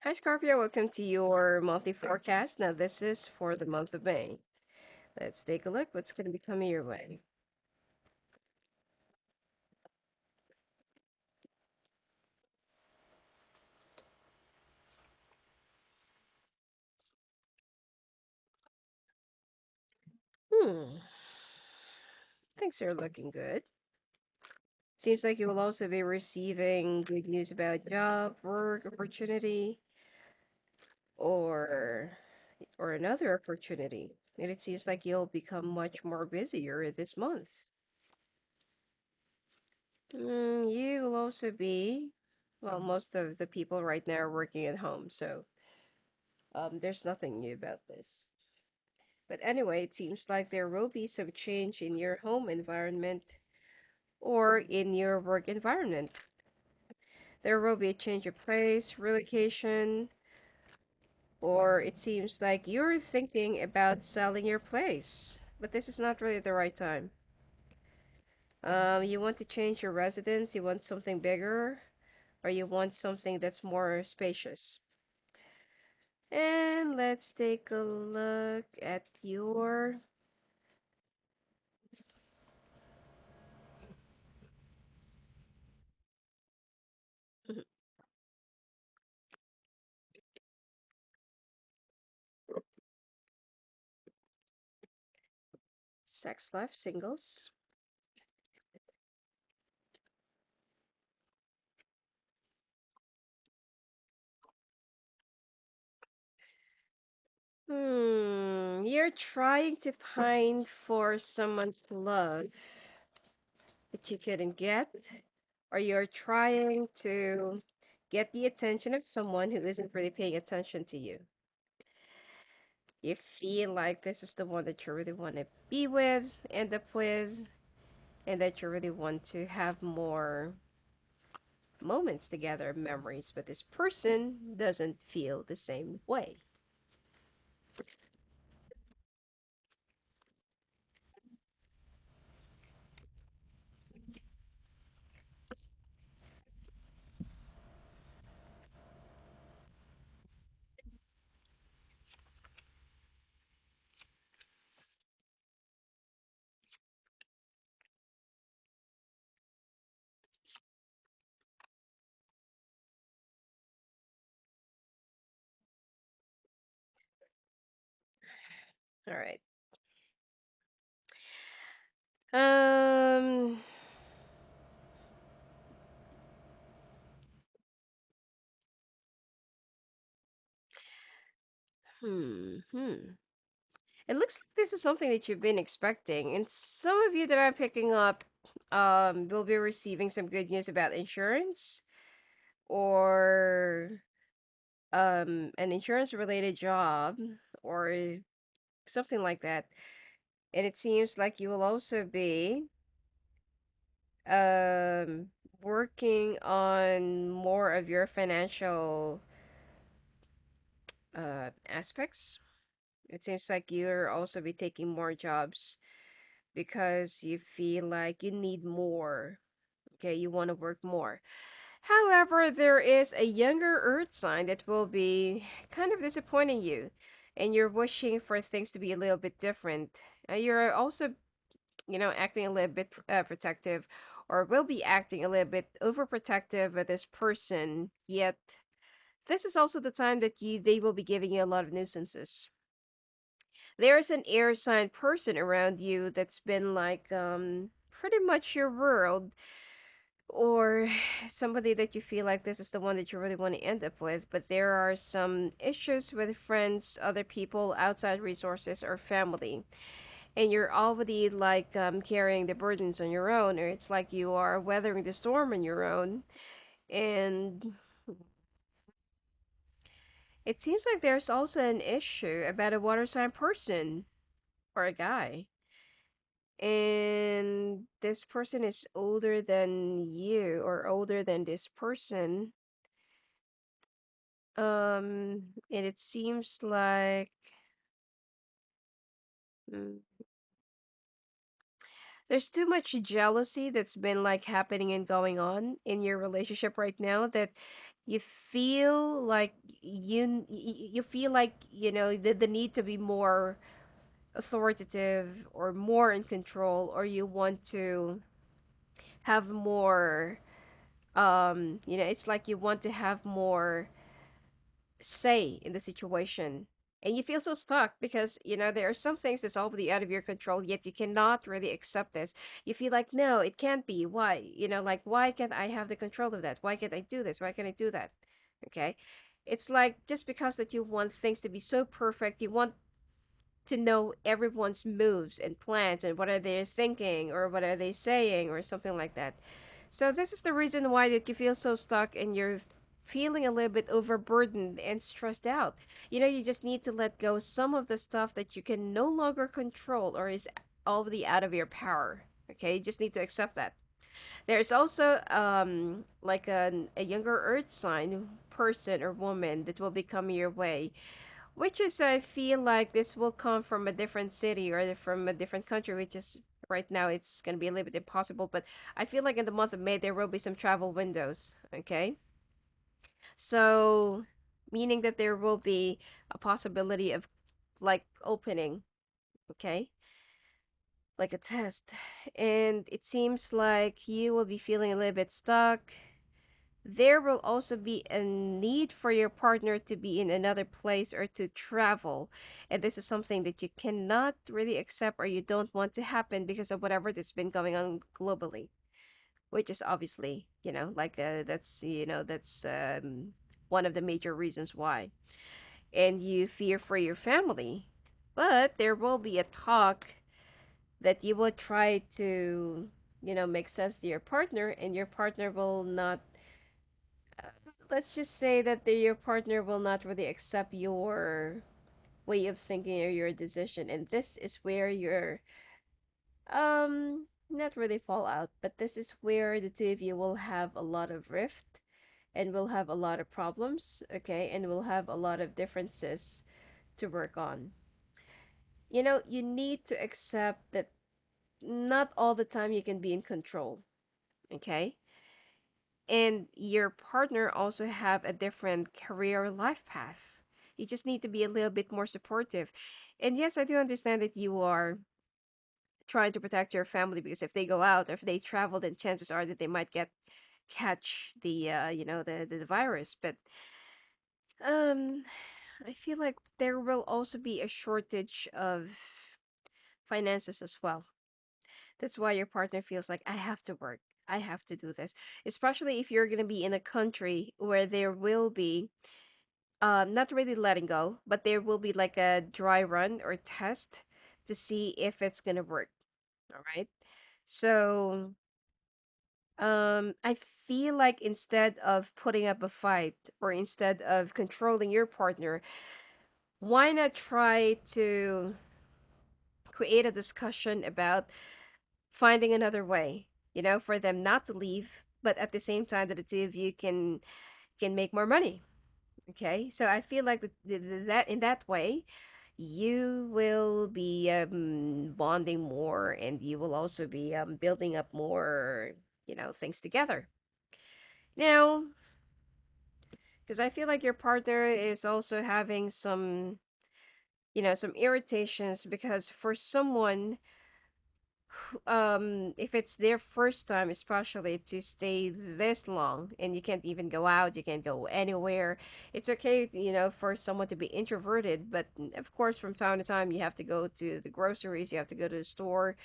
Hi, Scorpio. Welcome to your monthly forecast. Now, this is for the month of May. Let's take a look. What's going to be coming your way? Hmm. Things are looking good. Seems like you will also be receiving good news about job, work, opportunity, or another opportunity. And it seems like you'll become much more busier this month. You will also be, well, most of the people right now are working at home, so there's nothing new about this. But anyway, it seems like there will be some change in your home environment or in your work environment. There will be a change of place, relocation, or it seems like you're thinking about selling your place. But this is not really the right time. You want to change your residence, you want something bigger, or you want something that's more spacious. And let's take a look at your sex life singles. You're trying to pine for someone's love that you couldn't get, or you're trying to get the attention of someone who isn't really paying attention to you. You feel like this is the one that you really want to be with, end up with, and that you really want to have more moments together, memories, but this person doesn't feel the same way. All right. Um, hmm. It looks like this is something that you've been expecting, and some of you that I'm picking up will be receiving some good news about insurance or an insurance related job or something like that. And it seems like you will also be um working on more of your financial aspects. It seems like you're also be taking more jobs because you feel like you need more. Okay, you want to work more. However, there is a younger Earth sign that will be kind of disappointing you, and you're wishing for things to be a little bit different. You're also, acting a little bit protective, or will be acting a little bit overprotective with this person. Yet, this is also the time that they will be giving you a lot of nuisances. There's an air sign person around you that's been like pretty much your world, or somebody that you feel like this is the one that you really want to end up with, but there are some issues with friends, other people, outside resources, or family, and you're already like carrying the burdens on your own, or it's like you are weathering the storm on your own, and it seems like there's also an issue about a water sign person or a guy. And this person is older than you or older than this person. And it seems like mm, There's too much jealousy that's been like happening and going on in your relationship right now that you feel like you feel like, the need to be more authoritative or more in control, or you want to have more, it's like you want to have more say in the situation. And you feel so stuck because, there are some things that's already out of your control, yet you cannot really accept this. You feel like, no, it can't be. Why? Like, why can't I have the control of that? Why can't I do this? Why can't I do that? Okay. It's like just because that you want things to be so perfect, you want to know everyone's moves and plans and what are they thinking or what are they saying or something like that. So this is the reason why that you feel so stuck and you're feeling a little bit overburdened and stressed out. You just need to let go some of the stuff that you can no longer control or is already out of your power. Okay, you just need to accept that. There's also like a younger earth sign person or woman that will be coming your way, which is, I feel like this will come from a different city or from a different country, which is right now it's going to be a little bit impossible. But I feel like in the month of May, there will be some travel windows. Okay. So, meaning that there will be a possibility of like opening. Okay. Like a test. And it seems like you will be feeling a little bit stuck. There will also be a need for your partner to be in another place or to travel. And this is something that you cannot really accept or you don't want to happen because of whatever that's been going on globally, which is obviously, that's one of the major reasons why. And you fear for your family. But there will be a talk that you will try to, make sense to your partner, and your partner will not, let's just say that your partner will not really accept your way of thinking or your decision, and this is where you're not really fall out, but this is where the two of you will have a lot of rift and will have a lot of problems, okay, and will have a lot of differences to work on. You need to accept that not all the time you can be in control, okay? And your partner also have a different career life path. You just need to be a little bit more supportive. And yes, I do understand that you are trying to protect your family because if they go out or if they travel, then chances are that they might catch the virus. But um, I feel like there will also be a shortage of finances as well. That's why your partner feels like I have to work. I have to do this, especially if you're going to be in a country where there will be not really letting go, but there will be like a dry run or test to see if it's going to work. All right. So, I feel like instead of putting up a fight or instead of controlling your partner, why not try to create a discussion about finding another way, for them not to leave, but at the same time that the two of you can make more money. Okay, so I feel like that in that way, you will be bonding more, and you will also be building up more, things together. Now, because I feel like your partner is also having some irritations because for someone if it's their first time especially to stay this long and you can't even go out, you can't go anywhere, it's okay, for someone to be introverted, but of course from time to time you have to go to the groceries, you have to go to the store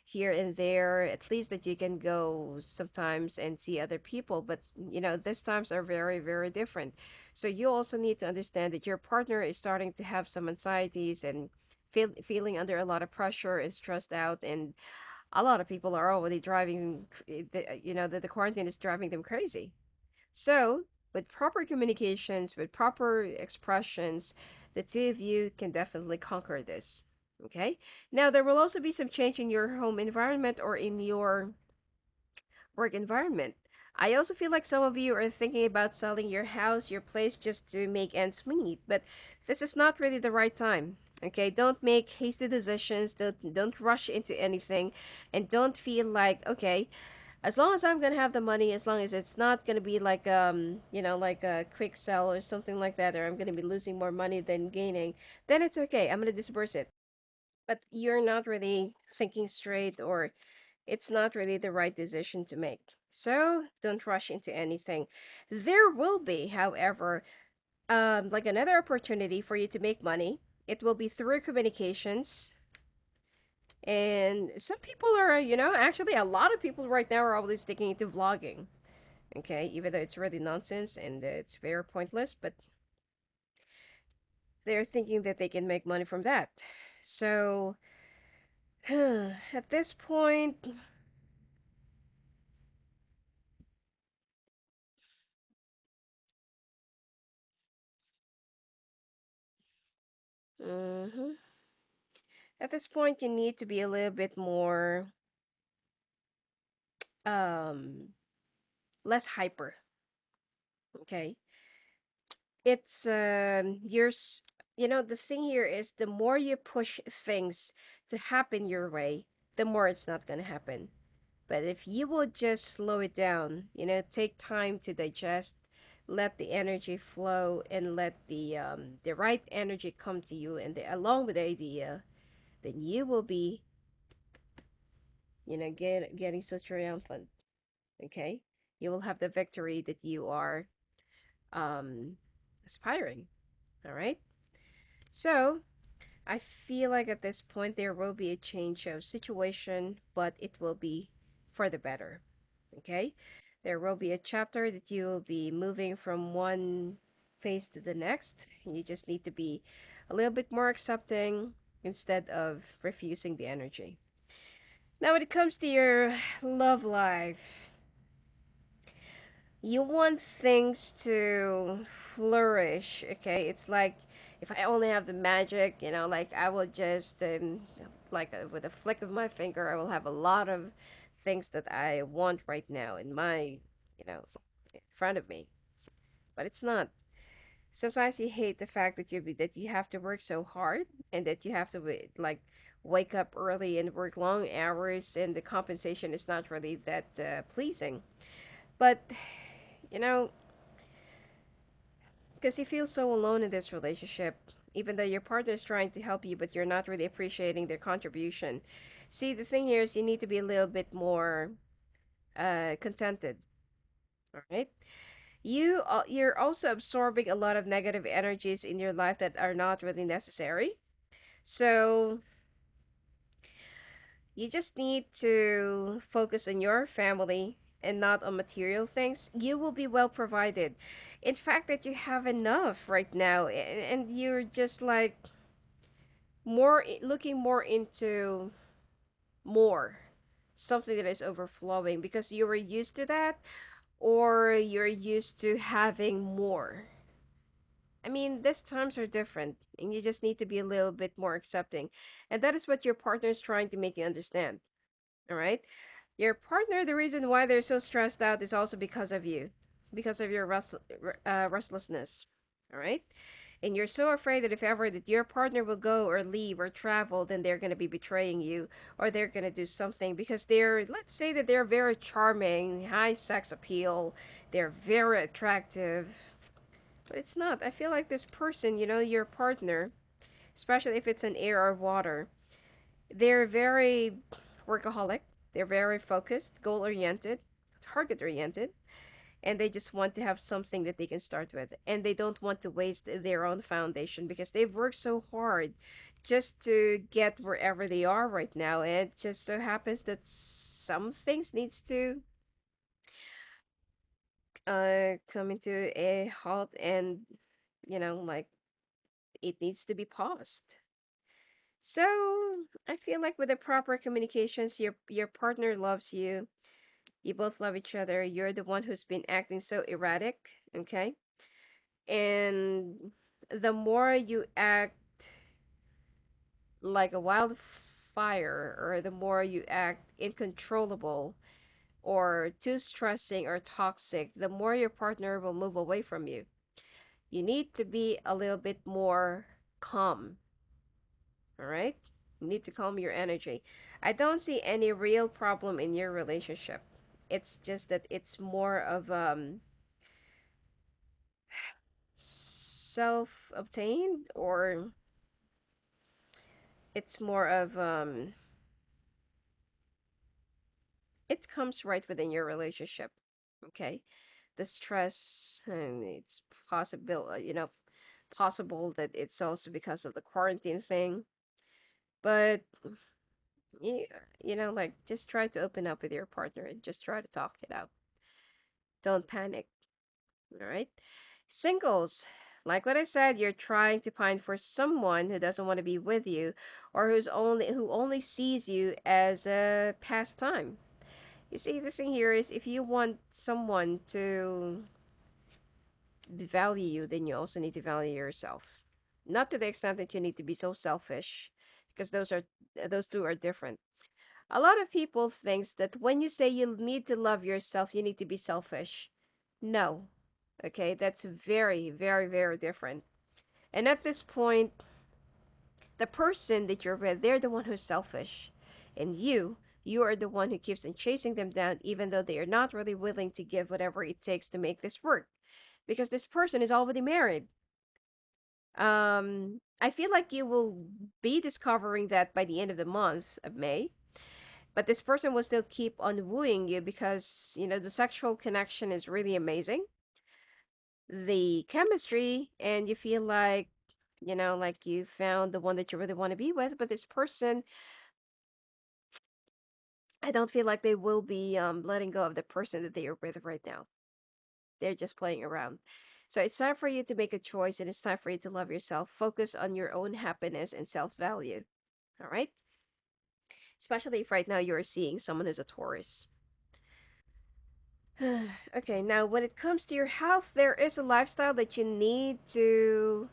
here and there, at least that you can go sometimes and see other people, but these times are very very different. So you also need to understand that your partner is starting to have some anxieties and feeling under a lot of pressure and stressed out, and a lot of people are already driving, the quarantine is driving them crazy. So, with proper communications, with proper expressions, the two of you can definitely conquer this. Okay? Now, there will also be some change in your home environment or in your work environment. I also feel like some of you are thinking about selling your house, your place just to make ends meet, but this is not really the right time. Okay, don't make hasty decisions, don't rush into anything, and don't feel like, okay, as long as I'm gonna have the money, as long as it's not gonna be like like a quick sell or something like that, or I'm gonna be losing more money than gaining, then it's okay. I'm gonna disperse it. But you're not really thinking straight, or it's not really the right decision to make. So don't rush into anything. There will be, however, like another opportunity for you to make money. It will be through communications. And some people are, actually a lot of people right now are always sticking into vlogging. Okay, even though it's really nonsense and it's very pointless, but they're thinking that they can make money from that. So, at this point, mhm, at this point, you need to be a little bit more, um, less hyper. Okay, it's the thing here is the more you push things to happen your way, the more it's not gonna happen. But if you will just slow it down, take time to digest, let the energy flow, and let the right energy come to you, and along with the idea, then you will be, getting so triumphant. Okay, you will have the victory that you are um, aspiring. All right. So I feel like at this point there will be a change of situation, but it will be for the better. Okay? There will be a chapter that you will be moving from one phase to the next. You just need to be a little bit more accepting instead of refusing the energy. Now, when it comes to your love life, you want things to flourish, okay? It's like if I only have the magic, like I will just, like with a flick of my finger, I will have a lot of things that I want right now in my, in front of me. But it's not. Sometimes you hate the fact that you have to work so hard and that you have to like wake up early and work long hours, and the compensation is not really that pleasing. But you know, because you feel so alone in this relationship, even though your partner is trying to help you, but you're not really appreciating their contribution. See, the thing here is you need to be a little bit more contented. All right. You're also absorbing a lot of negative energies in your life that are not really necessary. So you just need to focus on your family and not on material things. You will be well provided. In fact, that you have enough right now, and you're just like looking more into more, something that is overflowing because you were used to that, or you're used to having more. I mean, these times are different, and you just need to be a little bit more accepting. And that is what your partner is trying to make you understand. All right? Your partner, the reason why they're so stressed out is also because of you, because of your restlessness. All right? And you're so afraid that if ever that your partner will go or leave or travel, then they're going to be betraying you, or they're going to do something because let's say that they're very charming, high sex appeal, they're very attractive. But it's not. I feel like this person, your partner, especially if it's an air or water, they're very workaholic, they're very focused, goal oriented, target oriented, and they just want to have something that they can start with. And they don't want to waste their own foundation because they've worked so hard just to get wherever they are right now. And it just so happens that some things needs to come into a halt, and like it needs to be paused. So I feel like with the proper communications, your partner loves you. You both love each other. You're the one who's been acting so erratic, okay? And the more you act like a wildfire, or the more you act uncontrollable or too stressing or toxic, the more your partner will move away from you. You need to be a little bit more calm, All right? You need to calm your energy. I don't see any real problem in your relationship. It's just that it's more of self-obtained, or it's more of it comes right within your relationship. Okay? The stress, and it's possible, possible that it's also because of the quarantine thing. But you, like, just try to open up with your partner and just try to talk it out. Don't panic. All right. Singles, like what I said, you're trying to find for someone who doesn't want to be with you, or who only sees you as a pastime. You see, the thing here is, if you want someone to value you, then you also need to value yourself. Not to the extent that you need to be so selfish, because those two are different. A lot of people thinks that when you say you need to love yourself, you need to be selfish. No. Okay, that's very, very, very different. And at this point, the person that you're with, they're the one who's selfish. And you are the one who keeps on chasing them down, even though they are not really willing to give whatever it takes to make this work. Because this person is already married. I feel like you will be discovering that by the end of the month of May. But this person will still keep on wooing you because, the sexual connection is really amazing, the chemistry, and you feel like, like you found the one that you really want to be with. But this person, I don't feel like they will be letting go of the person that they are with right now. They're just playing around. So it's time for you to make a choice, and it's time for you to love yourself. Focus on your own happiness and self-value. All right? Especially if right now you're seeing someone who's a Taurus. Okay, now when it comes to your health, there is a lifestyle that you need to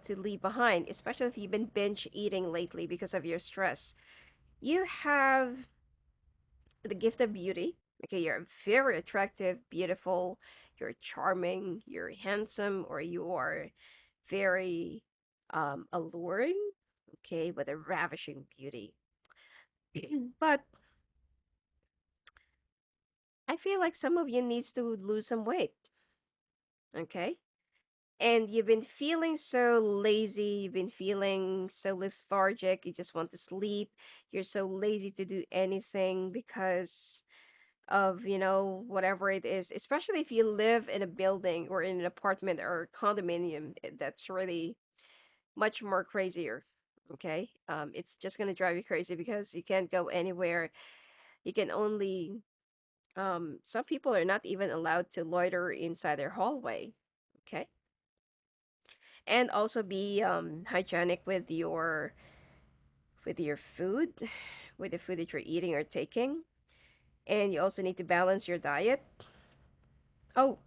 leave behind, especially if you've been binge eating lately because of your stress. You have the gift of beauty. Okay, you're very attractive, beautiful, you're charming, you're handsome, or you are very alluring, okay, with a ravishing beauty. But I feel like some of you needs to lose some weight, okay? And you've been feeling so lazy, you've been feeling so lethargic, you just want to sleep, you're so lazy to do anything because of, whatever it is, especially if you live in a building or in an apartment or condominium, that's really much more crazier. Okay, it's just gonna drive you crazy because you can't go anywhere. You can only, some people are not even allowed to loiter inside their hallway. Okay, and also be hygienic with your food, with the food that you're eating or taking. And you also need to balance your diet. Oh,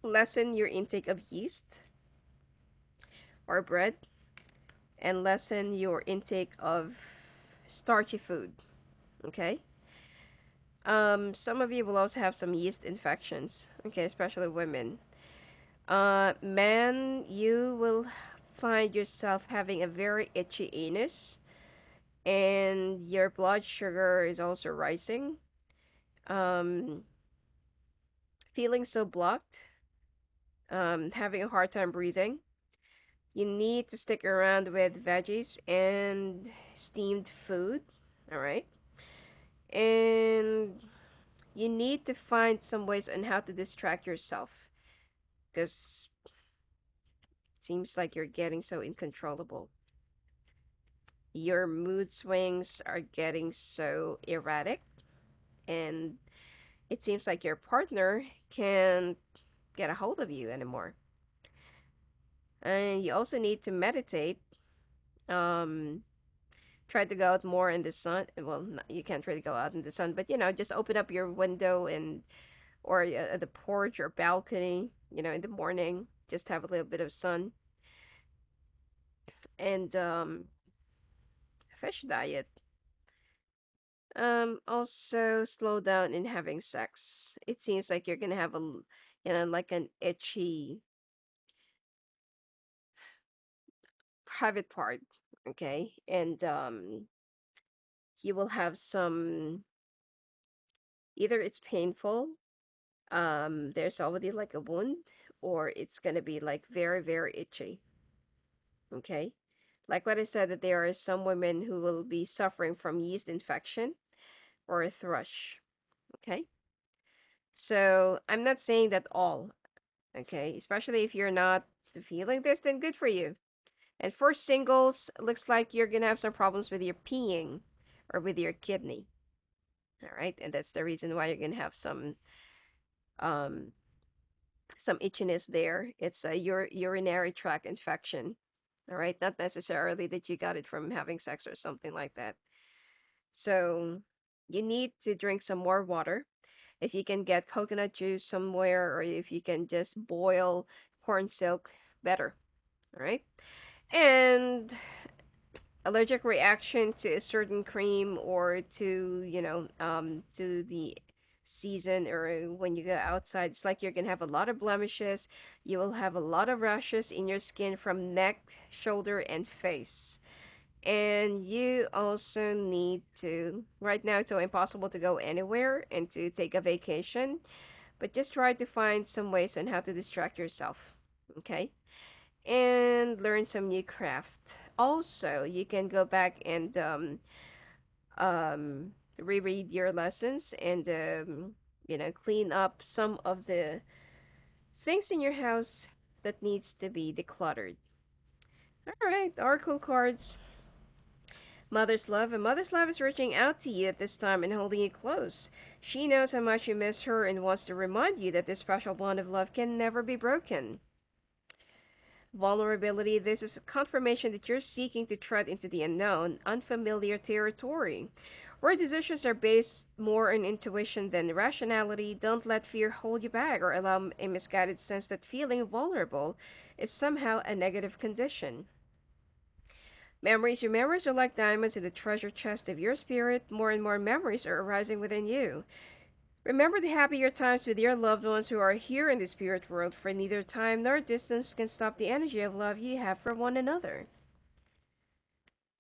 lessen your intake of yeast or bread, and lessen your intake of starchy food. Okay. Some of you will also have some yeast infections. Okay, especially women. Men, you will find yourself having a very itchy anus, and your blood sugar is also rising. Um, Feeling so blocked, having a hard time breathing. You need to stick around with veggies and steamed food, all right? And you need to find some ways on how to distract yourself because it seems like you're getting so uncontrollable. Your mood swings are getting so erratic, and it seems like your partner can't get a hold of you anymore. And you also need to meditate. Um, Try to go out more in the sun. Well, you can't really go out in the sun, but just open up your window and or the porch or balcony, in the morning. Just have a little bit of sun and fish diet. Also slow down in having sex. It seems like you're gonna have like an itchy private part. Okay, and you will have some, either it's painful, there's already like a wound, or it's gonna be like very, very itchy. Okay, like what I said, that there are some women who will be suffering from yeast infection or a thrush. Okay, so I'm not saying that all. Okay, especially if you're not feeling this, then good for you. And for singles, looks like you're gonna have some problems with your peeing or with your kidney. All right, and that's the reason why you're gonna have um some itchiness there. It's a urinary tract infection. All right, not necessarily that you got it from having sex or something like that. So you need to drink some more water. If you can get coconut juice somewhere, or if you can just boil corn silk, better. All right. And allergic reaction to a certain cream, or to, to the season, or when you go outside, it's like you're gonna have a lot of blemishes. You will have a lot of rashes in your skin from neck, shoulder, and face. And you also need to, right now it's so impossible to go anywhere and to take a vacation, but just try to find some ways on how to distract yourself. Okay, and learn some new craft. Also, you can go back and reread your lessons, and clean up some of the things in your house that needs to be decluttered. All right, oracle cards. Mother's love, and mother's love is reaching out to you at this time and holding you close. She knows how much you miss her and wants to remind you that this special bond of love can never be broken. Vulnerability, this is a confirmation that you're seeking to tread into the unknown, unfamiliar territory. Where decisions are based more on intuition than rationality, don't let fear hold you back or allow a misguided sense that feeling vulnerable is somehow a negative condition. Memories, your memories are like diamonds in the treasure chest of your spirit. More and more memories are arising within you. Remember the happier times with your loved ones who are here in the spirit world, for neither time nor distance can stop the energy of love you have for one another.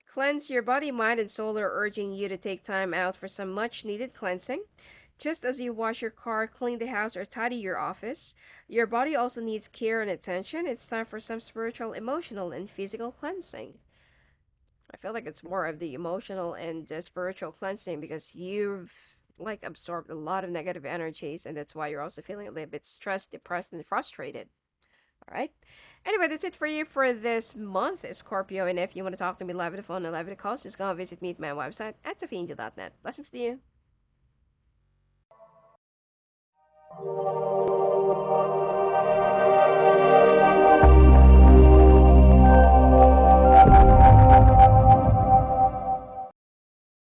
Cleanse your body, mind, and soul are urging you to take time out for some much needed cleansing. Just as you wash your car, clean the house, or tidy your office, your body also needs care and attention. It's time for some spiritual, emotional, and physical cleansing. I feel like it's more of the emotional and spiritual cleansing, because you've like absorbed a lot of negative energies, and that's why you're also feeling a little bit stressed, depressed, and frustrated. All right. Anyway, that's it for you for this month, Scorpio. And if you want to talk to me live on the phone or live at the calls, just go and visit me at my website at sophiaangel.net. Blessings to you.